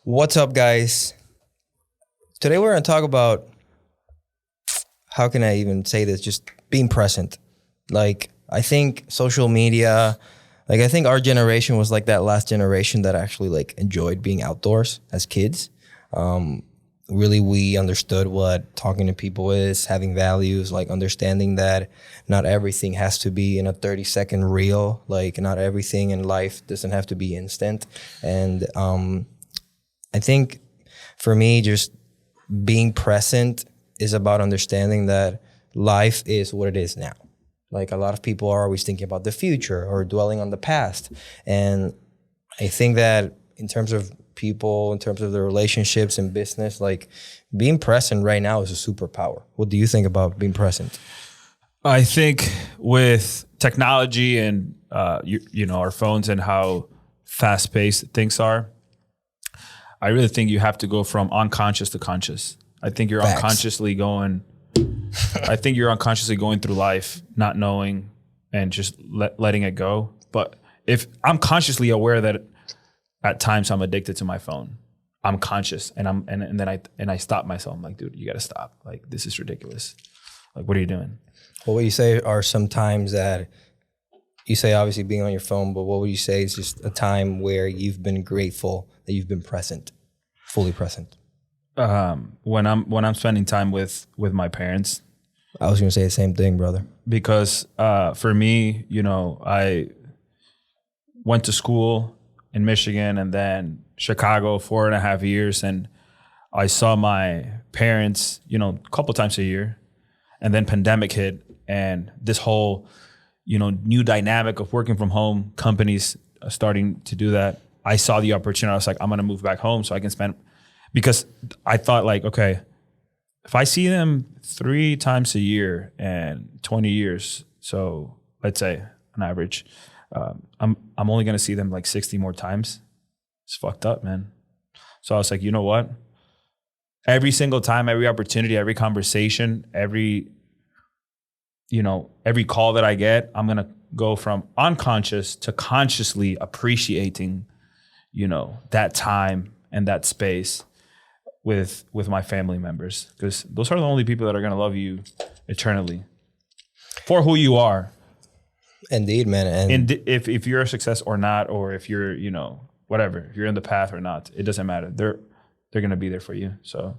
What's up, guys? Today we're going to talk about, how can I even say this, just being present. Like, I think social media, I think our generation was like that last generation that actually enjoyed being outdoors as kids. Really, we understood what talking to people is, having values, understanding that not everything has to be in a 30-second reel. Not everything in life doesn't have to be instant. And I think for me, just being present is about understanding that life is what it is now. A lot of people are always thinking about the future or dwelling on the past. And I think that in terms of people, in terms of their relationships and business, being present right now is a superpower. What do you think about being present? I think with technology and our phones and how fast-paced things are, I really think you have to go from unconscious to conscious. I think you're Facts. unconsciously going through life, not knowing and just letting it go. But if I'm consciously aware that at times I'm addicted to my phone, I'm conscious and then I stop myself. I'm like, dude, you got to stop. This is ridiculous. What are you doing? What would you say are some times that you say, obviously being on your phone, but what would you say is just a time where you've been grateful that you've been present, fully present? When I'm spending time with my parents. I was going to say the same thing, brother. Because for me, I went to school in Michigan and then Chicago 4.5 years, and I saw my parents, a couple times a year, and then pandemic hit, and this whole, new dynamic of working from home, companies starting to do that. I saw the opportunity. I was like, I'm going to move back home so I can spend, because I thought okay, if I see them 3 times a year and 20 years, so let's say on average, I'm only going to see them 60 more times. It's fucked up, man. So I was like, you know what? Every single time, every opportunity, every conversation, every call that I get, I'm going to go from unconscious to consciously appreciating, that time and that space with my family members, because those are the only people that are going to love you eternally for who you are. Indeed, man. And if you're a success or not, or if you're, whatever, if you're in the path or not, it doesn't matter. They're going to be there for you. So.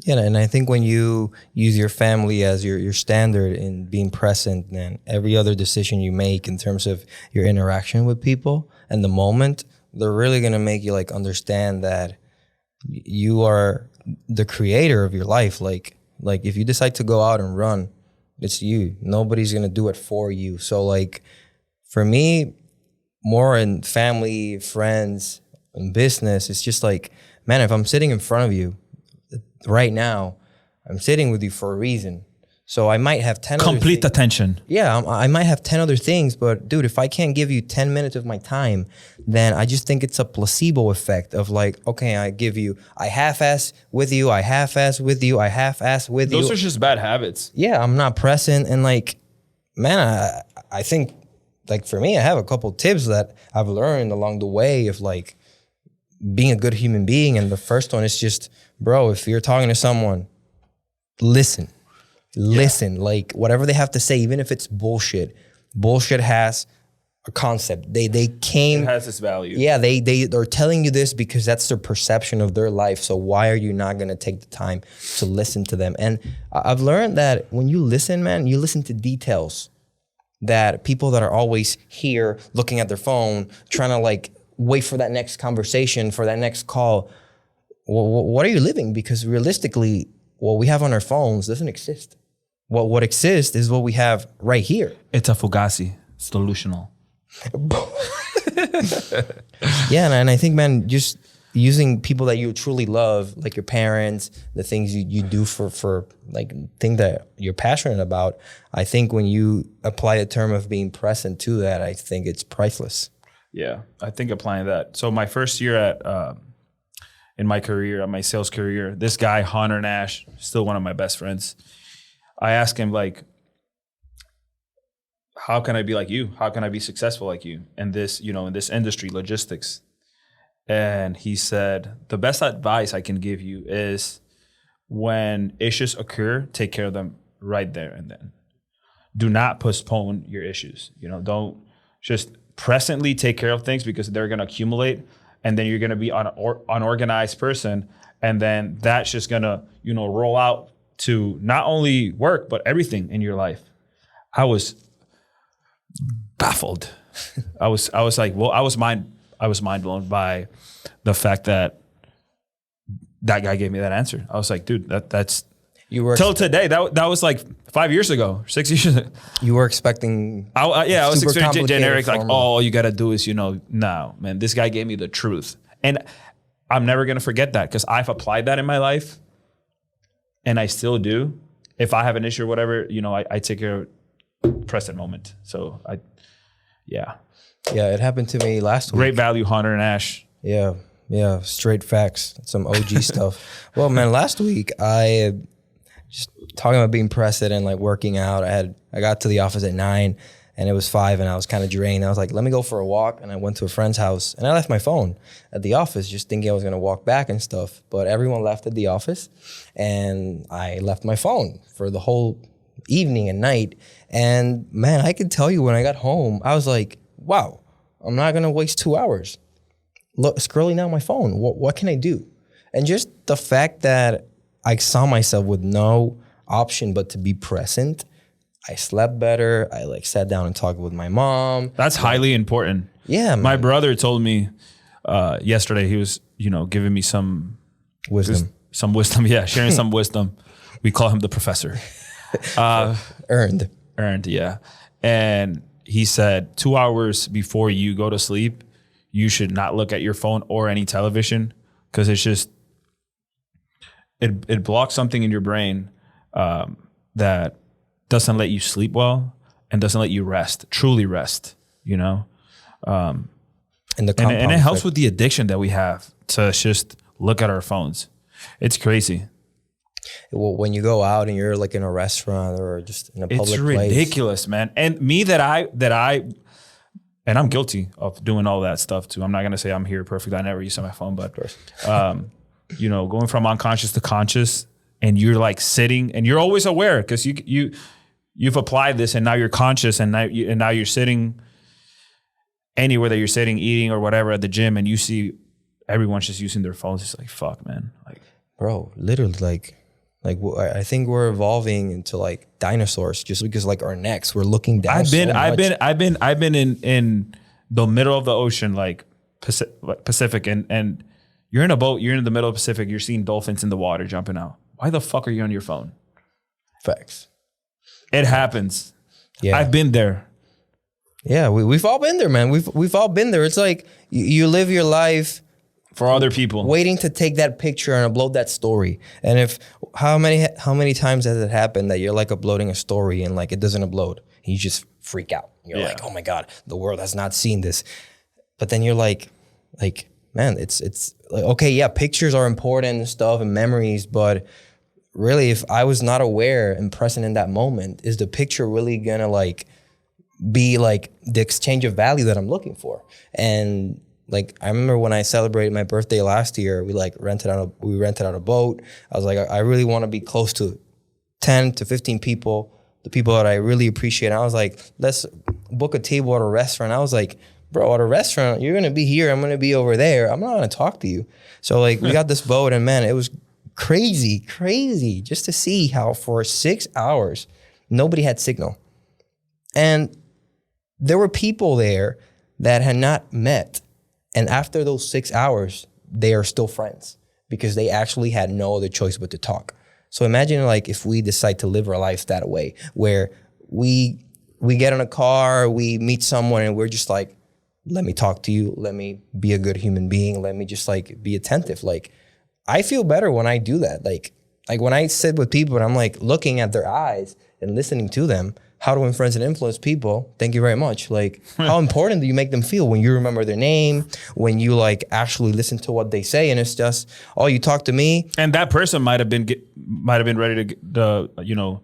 Yeah, and I think when you use your family as your standard in being present, then every other decision you make in terms of your interaction with people and the moment, they're really going to make you understand that you are the creator of your life. Like if you decide to go out and run, it's you. Nobody's going to do it for you. So for me, more in family, friends, and business, it's just man, if I'm sitting in front of you right now, I'm sitting with you for a reason. So I might have 10 complete attention. Yeah, I might have 10 other things, but dude, if I can't give you 10 minutes of my time, then I just think it's a placebo effect of okay, I half-ass with you, I half-ass with you, I half-ass with you. Those are just bad habits. Yeah, I'm not present. And man, I think for me, I have a couple tips that I've learned along the way of being a good human being. And the first one is just, bro, if you're talking to someone, listen. Listen, whatever they have to say, even if it's bullshit has a concept. It has its value. Yeah, they're telling you this because that's their perception of their life. So why are you not going to take the time to listen to them? And I've learned that when you listen, man, you listen to details that people that are always here looking at their phone, trying to wait for that next conversation, for that next call. What are you living? Because realistically, what we have on our phones doesn't exist. What exists is what we have right here. It's a fugazi. It's delusional. Yeah, and I think, man, just using people that you truly love, like your parents, the things you do for thing that you're passionate about. I think when you apply the term of being present to that, I think it's priceless. Yeah, I think applying that. So my first year in my career, my sales career, this guy, Hunter Nash, still one of my best friends. I asked him how can I be like you? How can I be successful like you in this, in this industry, logistics? and he said, the best advice I can give you is when issues occur, take care of them right there and then. Do not postpone your issues. Don't just presently take care of things because they're going to accumulate, and then you're going to be an unorganized person, and then that's just going to, roll out to not only work but everything in your life. I was baffled. I was like, well, I was mind blown by the fact that guy gave me that answer. I was like, dude, that's you were till today. That was like 5 years ago, 6 years ago. You were expecting. I was expecting generic, like, formula. all you got to do is, no, man, this guy gave me the truth. And I'm never going to forget that because I've applied that in my life and I still do. If I have an issue or whatever, I take care of present moment. So yeah, it happened to me last week. Great value, Hunter and Ash. Yeah, straight facts, some OG stuff. Well, man, last week I just talking about being present and like working out. I got to the office at 9 and it was 5 and I was kind of drained. I was like, let me go for a walk. And I went to a friend's house and I left my phone at the office just thinking I was going to walk back and stuff. But everyone left at the office and I left my phone for the whole evening and night. And man, I could tell you when I got home, I was like, wow, I'm not going to waste 2 hours scrolling down my phone. What can I do? And just the fact that I saw myself with no option but to be present. I slept better. I sat down and talked with my mom. That's highly important. Yeah, man. My brother told me yesterday, he was, giving me some wisdom. Yeah, sharing some wisdom. We call him the professor. Earned, yeah. And he said 2 hours before you go to sleep, you should not look at your phone or any television because it's just, it blocks something in your brain that doesn't let you sleep well and doesn't let you truly rest, And it helps with the addiction that we have to just look at our phones. It's crazy. Well, when you go out and you're like in a restaurant or just in a public place. It's ridiculous, man. And me and I'm guilty of doing all that stuff too. I'm not going to say I'm here perfect. I never use my phone, but, going from unconscious to conscious and you're like sitting and you're always aware because you've applied this and now you're conscious and now you're sitting anywhere that you're sitting, eating or whatever at the gym and you see everyone's just using their phones. It's like, fuck, man. Like, bro, literally like I think we're evolving into like dinosaurs just because like our necks, we're looking down. I've been in the middle of the ocean, like Pacific and you're in a boat, you're in the middle of the Pacific, you're seeing dolphins in the water jumping out. Why the fuck are you on your phone? Facts. It happens. Yeah. I've been there. Yeah, we've all been there, man. We've all been there. It's like you live your life for other people, waiting to take that picture and upload that story. And how many times has it happened that you're like uploading a story and like it doesn't upload? And you just freak out. You're like, oh my God, the world has not seen this. But then you're like, man, it's like, okay, yeah, pictures are important and stuff and memories, but really, if I was not aware and present in that moment, is the picture really gonna like be like the exchange of value that I'm looking for? And like, I remember when I celebrated my birthday last year, we rented out a boat. I was like, I really want to be close to 10 to 15 people, the people that I really appreciate. And I was like, let's book a table at a restaurant. I was like, bro, at a restaurant, you're going to be here. I'm going to be over there. I'm not going to talk to you. So like we got this boat and man, it was crazy just to see how for 6 hours, nobody had signal. And there were people there that had not met. And after those 6 hours, they are still friends because they actually had no other choice but to talk. So imagine like if we decide to live our lives that way, where we get in a car, we meet someone and we're just like, let me talk to you. Let me be a good human being. Let me just like be attentive. Like I feel better when I do that. Like when I sit with people and I'm like looking at their eyes and listening to them, how to influence and influence people. Thank you very much. Like how important do you make them feel when you remember their name, when you like actually listen to what they say, and it's just, oh, you talk to me. And that person might have been ready to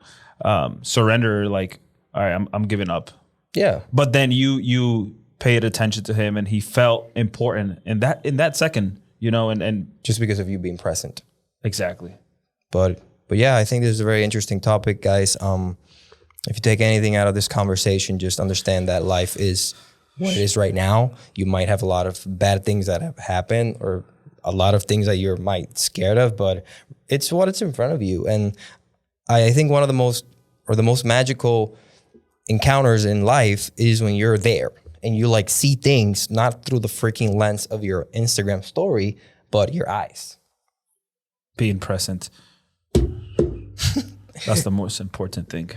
surrender. Like, all right, I'm giving up. Yeah. But then you paid attention to him and he felt important in that second, you know, and Just because of you being present. exactly. But yeah, I think this is a very interesting topic, guys. If you take anything out of this conversation, just understand that life is what it is right now. You might have a lot of bad things that have happened or a lot of things that you're might scared of, but it's what's in front of you. And I think one of the most magical encounters in life is when you're there and you like see things not through the freaking lens of your Instagram story, but your eyes. Being present. That's the most important thing.